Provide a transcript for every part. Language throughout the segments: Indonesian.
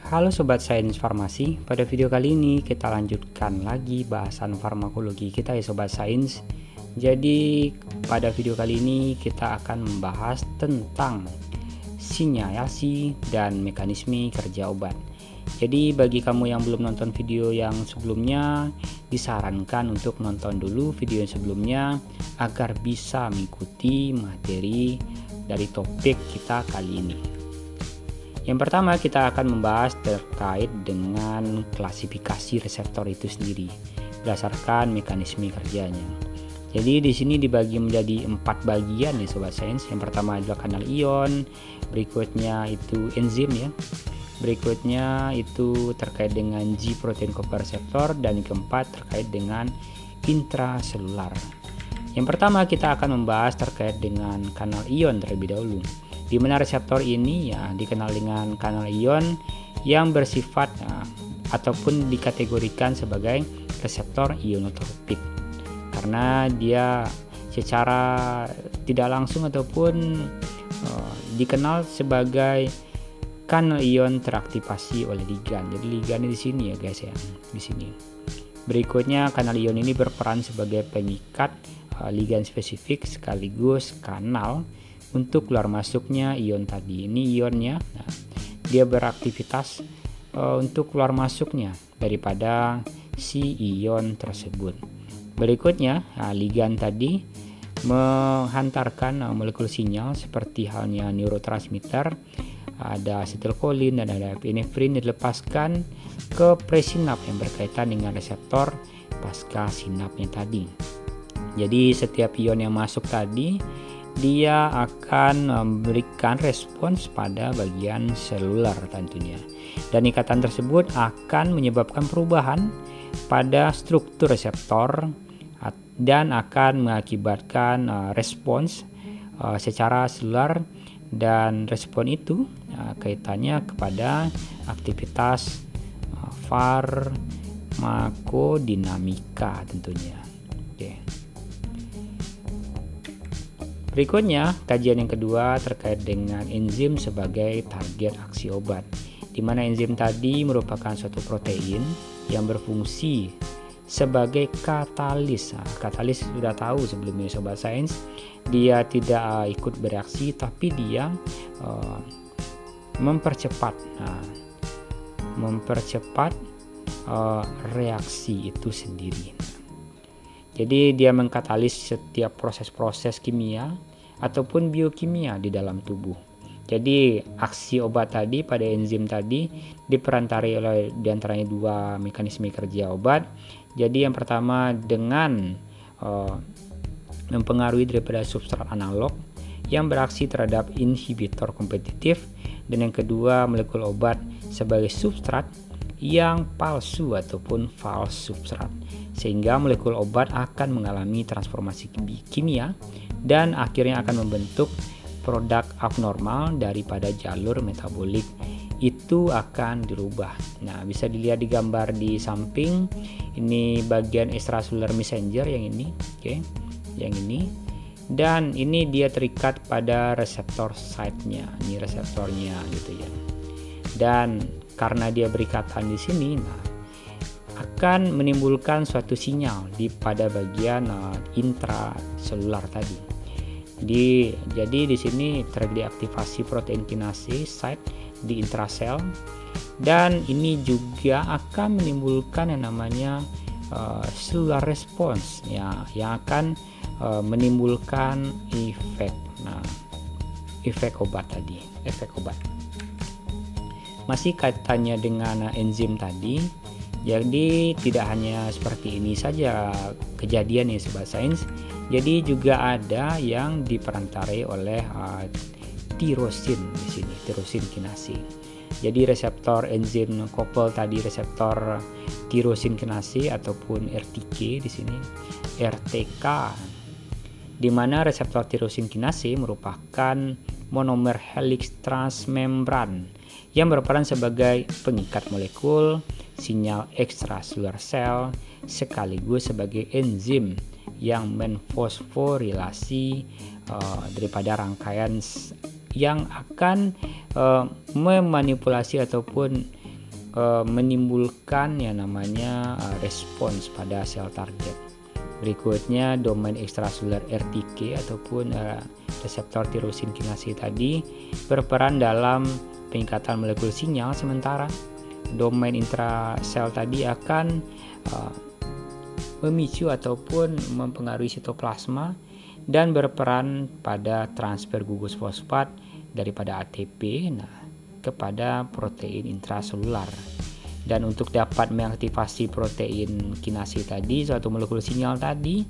Halo Sobat Sains Farmasi, pada video kali ini kita lanjutkan lagi bahasan farmakologi kita ya Sobat Sains. Jadi pada video kali ini kita akan membahas tentang sinyalasi dan mekanisme kerja obat. Jadi bagi kamu yang belum nonton video yang sebelumnya, disarankan untuk nonton dulu video yang sebelumnya agar bisa mengikuti materi dari topik kita kali ini. Yang pertama kita akan membahas terkait dengan klasifikasi reseptor itu sendiri berdasarkan mekanisme kerjanya. Jadi di sini dibagi menjadi 4 bagian ya Sobat Sains. Yang pertama adalah kanal ion, berikutnya itu enzim ya. Berikutnya itu terkait dengan G protein koreseptor dan yang keempat terkait dengan intraselular. Yang pertama kita akan membahas terkait dengan kanal ion terlebih dahulu. Di mana reseptor ini ya dikenal dengan kanal ion yang bersifat ataupun dikategorikan sebagai reseptor ionotropik karena dia secara tidak langsung ataupun dikenal sebagai kanal ion teraktivasi oleh ligan. Jadi ligannya di sini ya guys ya, di sini. Berikutnya kanal ion ini berperan sebagai pengikat ligan spesifik sekaligus kanal untuk keluar masuknya ion tadi. Ini ionnya, nah, dia beraktivitas untuk keluar masuknya daripada si ion tersebut. Berikutnya, ligan tadi menghantarkan molekul sinyal seperti halnya neurotransmitter, ada asetilkolin dan ada epinefrin dilepaskan ke presinap yang berkaitan dengan reseptor pasca sinapnya tadi. Jadi setiap ion yang masuk tadi dia akan memberikan respons pada bagian seluler tentunya. Dan ikatan tersebut akan menyebabkan perubahan pada struktur reseptor dan akan mengakibatkan respons secara seluler, dan respon itu kaitannya kepada aktivitas farmakodinamika tentunya. Oke. Berikutnya, kajian yang kedua terkait dengan enzim sebagai target aksi obat, di mana enzim tadi merupakan suatu protein yang berfungsi sebagai katalis. Katalis sudah tahu sebelumnya Sobat Sains, dia tidak ikut bereaksi tapi dia mempercepat reaksi itu sendiri. Jadi dia mengkatalis setiap proses-proses kimia ataupun biokimia di dalam tubuh. Jadi aksi obat tadi pada enzim tadi diperantarai oleh diantaranya 2 mekanisme kerja obat. Jadi yang pertama dengan mempengaruhi daripada substrat analog yang beraksi terhadap inhibitor kompetitif, dan yang kedua molekul obat sebagai substrat yang palsu ataupun false substrat, sehingga molekul obat akan mengalami transformasi kimia dan akhirnya akan membentuk produk abnormal daripada jalur metabolik itu akan dirubah. Nah, bisa dilihat di gambar di samping, ini bagian extracellular messenger yang ini, oke, yang ini, dan ini dia terikat pada reseptor site-nya, ini reseptornya gitu ya. Dan karena dia berikatan di sini, nah, akan menimbulkan suatu sinyal pada bagian intraselular tadi. Jadi di sini terjadi aktivasi protein kinase site di intrasel, dan ini juga akan menimbulkan yang namanya cellular response ya, yang akan menimbulkan efek obat tadi, efek obat. Masih kaitannya dengan enzim tadi, jadi tidak hanya seperti ini saja kejadian ya Sobat Sains. Jadi juga ada yang diperantarai oleh tirosin di sini, tirosin kinase. Jadi reseptor enzim couple tadi, reseptor tirosin kinase ataupun RTK di sini, RTK, di mana reseptor tirosin kinase merupakan monomer helix transmembran yang berperan sebagai pengikat molekul sinyal ekstraselular sel sekaligus sebagai enzim yang menfosforilasi daripada rangkaian yang akan memanipulasi ataupun menimbulkan yang namanya respons pada sel target. Berikutnya domain ekstraseluler RTK ataupun reseptor tirosin kinase tadi berperan dalam peningkatan molekul sinyal, sementara domain intrasel tadi akan memicu ataupun mempengaruhi sitoplasma dan berperan pada transfer gugus fosfat daripada ATP kepada protein intraselular. Dan untuk dapat mengaktifasi protein kinase tadi, suatu molekul sinyal tadi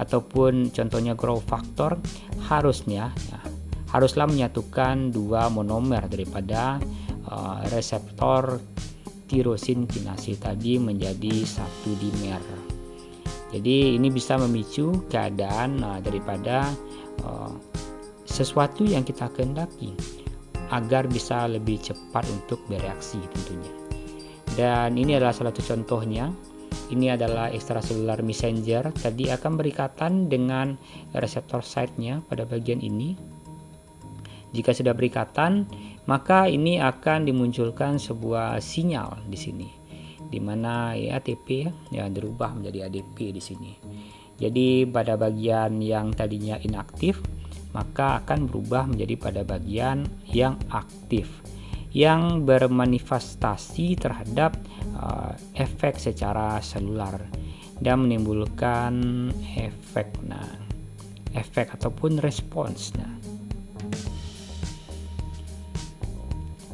ataupun contohnya growth factor, haruslah menyatukan dua monomer daripada reseptor tirosin kinase tadi menjadi satu dimer. Jadi ini bisa memicu keadaan daripada sesuatu yang kita kehendaki agar bisa lebih cepat untuk bereaksi tentunya. Dan ini adalah salah satu contohnya. Ini adalah extracellular messenger, tadi akan berikatan dengan reseptor site-nya pada bagian ini. Jika sudah berikatan, maka ini akan dimunculkan sebuah sinyal di sini, di mana ATP ya dirubah menjadi ADP di sini. Jadi pada bagian yang tadinya inaktif, maka akan berubah menjadi pada bagian yang aktif, yang bermanifestasi terhadap efek secara selular dan menimbulkan efek ataupun respons.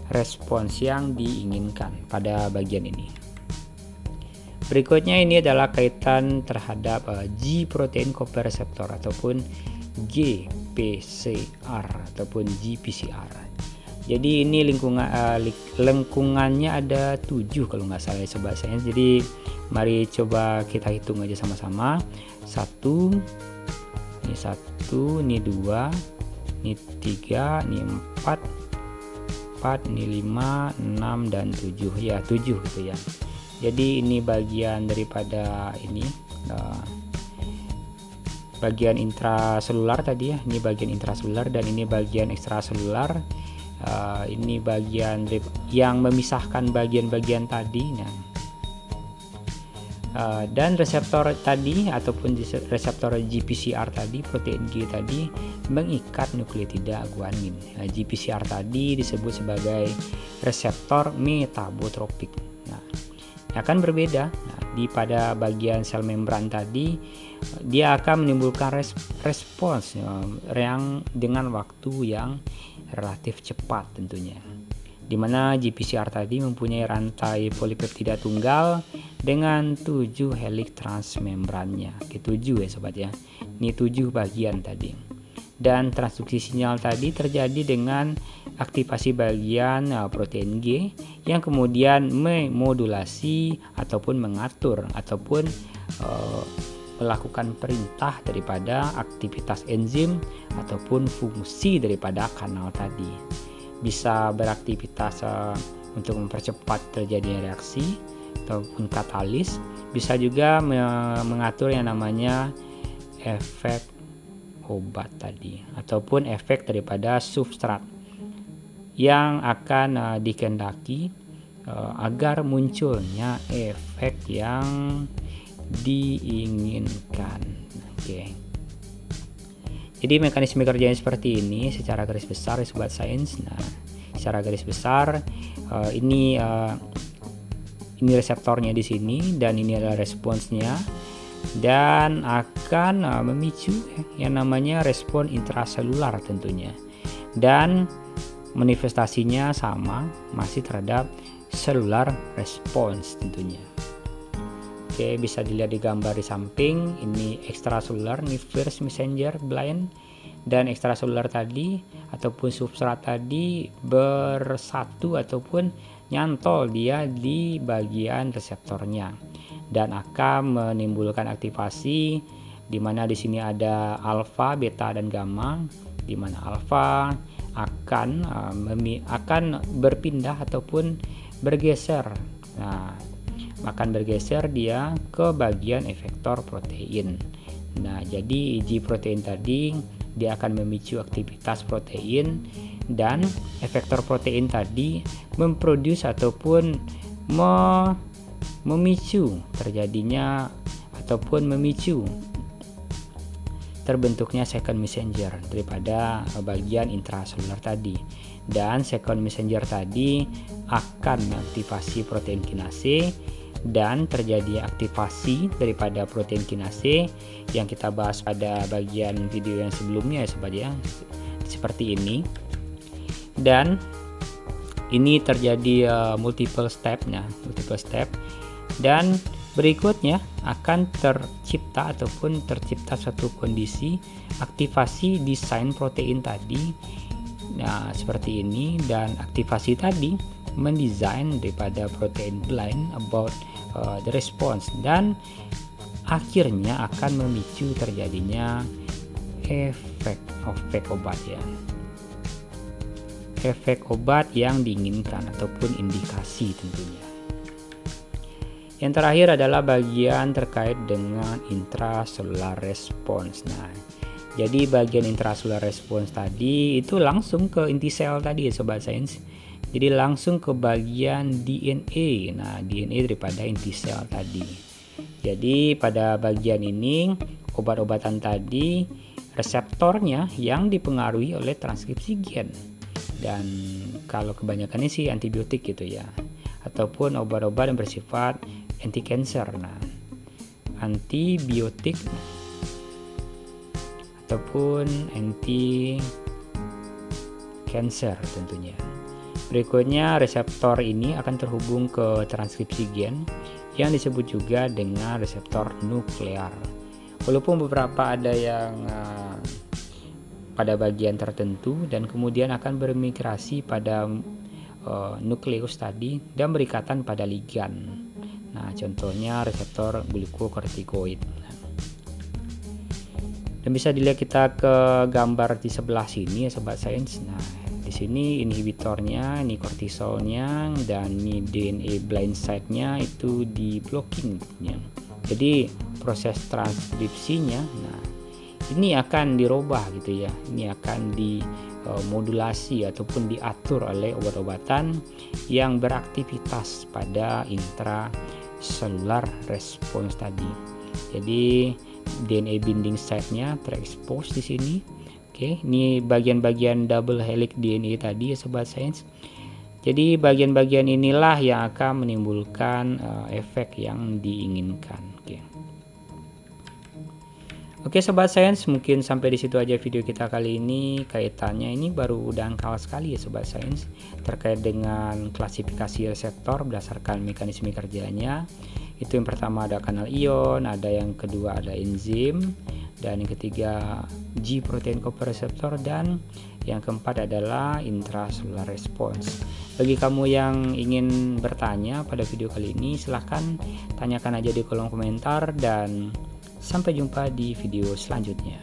Respons yang diinginkan pada bagian ini. Berikutnya ini adalah kaitan terhadap G protein copper receptor ataupun GPCR ataupun GPCR. Jadi ini lengkungannya ada 7 kalau nggak salah ya sobat sains. Jadi mari coba kita hitung aja sama-sama. 1, ini 1, ini 2, ini 3, ini 4, ini 5, 6 dan 7. Ya 7 gitu ya. Jadi ini bagian daripada ini bagian intraselular tadi ya. Ini bagian intraselular dan ini bagian ekstraselular. Ini bagian yang memisahkan bagian-bagian tadi. Dan reseptor tadi ataupun reseptor GPCR tadi, protein G tadi mengikat nukleotida guanin. GPCR tadi disebut sebagai reseptor metabotropik. Akan berbeda pada bagian sel membran tadi, dia akan menimbulkan respons yang dengan waktu yang relatif cepat tentunya, di mana GPCR tadi mempunyai rantai polipeptida tunggal dengan 7 helix transmembrannya. 7 ya sobat ya, ini 7 bagian tadi. Dan transduksi sinyal tadi terjadi dengan aktivasi bagian protein G yang kemudian memodulasi ataupun mengatur ataupun melakukan perintah daripada aktivitas enzim ataupun fungsi daripada kanal tadi. Bisa beraktivitas untuk mempercepat terjadinya reaksi ataupun katalis. Bisa juga mengatur yang namanya efek obat tadi ataupun efek daripada substrat yang akan dikehendaki agar munculnya efek yang diinginkan. Jadi mekanisme kerjanya seperti ini secara garis besar ya sobat sains. Secara garis besar ini reseptornya di sini dan ini adalah responsnya dan akan memicu yang namanya respon intraselular tentunya. Dan manifestasinya sama masih terhadap selular respons tentunya. Bisa dilihat di gambar di samping, ini ekstraselular, ini first messenger blind, dan ekstraselular tadi ataupun substrat tadi bersatu ataupun nyantol dia di bagian reseptornya dan akan menimbulkan aktivasi di mana di sini ada alfa, beta dan gamma, di mana alfa akan berpindah ataupun bergeser. Akan bergeser dia ke bagian efektor protein. Jadi G protein tadi dia akan memicu aktivitas protein dan efektor protein tadi memproduksi ataupun memicu terjadinya ataupun memicu terbentuknya second messenger daripada bagian intraseluler tadi, dan second messenger tadi akan mengaktifasi protein kinase dan terjadi aktivasi daripada protein kinase yang kita bahas pada bagian video yang sebelumnya ya sobat ya, seperti ini. Dan ini terjadi multiple step, dan berikutnya akan tercipta suatu kondisi aktivasi desain protein tadi. Nah, seperti ini, dan aktivasi tadi mendesain daripada protein blind about the response, dan akhirnya akan memicu terjadinya efek obat ya. Efek obat yang diinginkan ataupun indikasi tentunya. Yang terakhir adalah bagian terkait dengan intracellular response. Nah, jadi bagian intracellular response tadi itu langsung ke inti sel tadi ya sobat sains. Jadi langsung ke bagian DNA. Nah, DNA daripada inti sel tadi. Jadi pada bagian ini obat-obatan tadi reseptornya yang dipengaruhi oleh transkripsi gen. Dan kalau kebanyakannya sih antibiotik gitu ya, ataupun obat-obat yang bersifat anti cancer. Nah, antibiotik ataupun anti cancer tentunya. Berikutnya reseptor ini akan terhubung ke transkripsi gen yang disebut juga dengan reseptor nuklear. Walaupun beberapa ada yang pada bagian tertentu dan kemudian akan bermigrasi pada nukleus tadi dan berikatan pada ligan. Nah, contohnya reseptor glukokortikoid. Dan bisa dilihat kita ke gambar di sebelah sini ya sobat sains. Nah, di sini inhibitornya, ini kortisolnya, dan ini DNA blind site-nya itu di blocking ya. Jadi proses transkripsinya, nah ini akan dirubah gitu ya. Ini akan dimodulasi ataupun diatur oleh obat-obatan yang beraktivitas pada intracellular response tadi. Jadi DNA binding site-nya terekspos di sini. Oke, ini bagian-bagian double helix DNA tadi ya sobat sains. Jadi bagian-bagian inilah yang akan menimbulkan efek yang diinginkan. Oke sobat sains, mungkin sampai di situ aja video kita kali ini. Kaitannya ini baru dangkal sekali ya sobat sains terkait dengan klasifikasi reseptor berdasarkan mekanisme kerjanya. Itu yang pertama ada kanal ion, ada yang kedua ada enzim, dan yang ketiga G protein coproreceptor, dan yang keempat adalah intracellular response. Bagi kamu yang ingin bertanya pada video kali ini, silahkan tanyakan aja di kolom komentar, dan sampai jumpa di video selanjutnya.